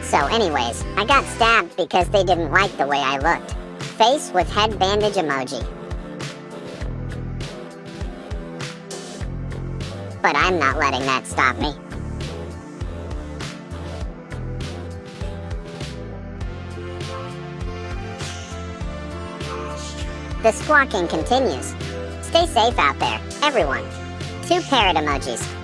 So anyways, I got stabbed because they didn't like the way I looked. Face with head bandage emoji. But I'm not letting that stop me. The squawking continues. Stay safe out there, everyone. 2 parrot emojis.